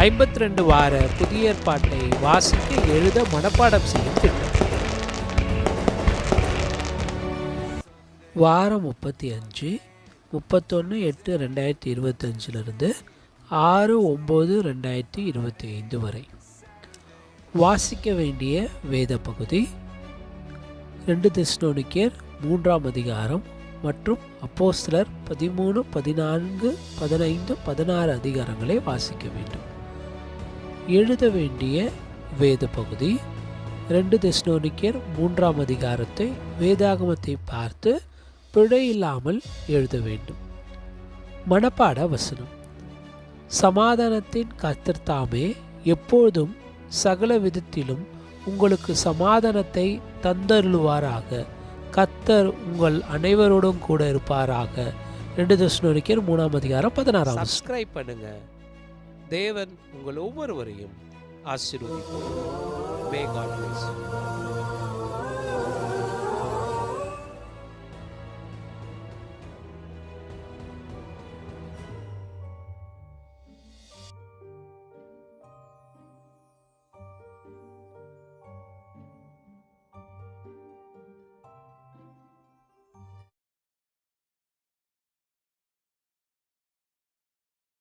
52 வார புதிய ஏற்பாட்டை வாசிக்க, எழுத, மனப்பாடம் செய்யும் திட்டம். வாரம் 35 31/8/2025 6/9/2025 வரை. வாசிக்க வேண்டிய வேத பகுதி 2 தெசலோனிக்கேயர் 3ஆம் அதிகாரம் மற்றும் அப்போஸ்தலர் 13, 14, 15, 16 அதிகாரங்களை வாசிக்க வேண்டும். எழுத வேண்டிய வேத பகுதி 2 தெசலோனிக்கேயர் 3ஆம் அதிகாரத்தை வேதாகமத்தை பார்த்து பிழை இல்லாமல் எழுத வேண்டும். மனப்பாட வசனம். சமாதானத்தின் கர்த்தர் தாமே எப்பொழுதும் சகல விதத்திலும் உங்களுக்கு சமாதானத்தை தந்தருளுவாராக. கர்த்தர் உங்கள் அனைவரோடும் கூட இருப்பாராக. 2 தெசலோனிக்கேயர் 3ஆம் அதிகாரம் 16. சப்ஸ்கிரைப் பண்ணுங்க. தேவன் உங்கள் ஒவ்வொருவரையும் ஆசீர்வதிப்பார். May God bless you.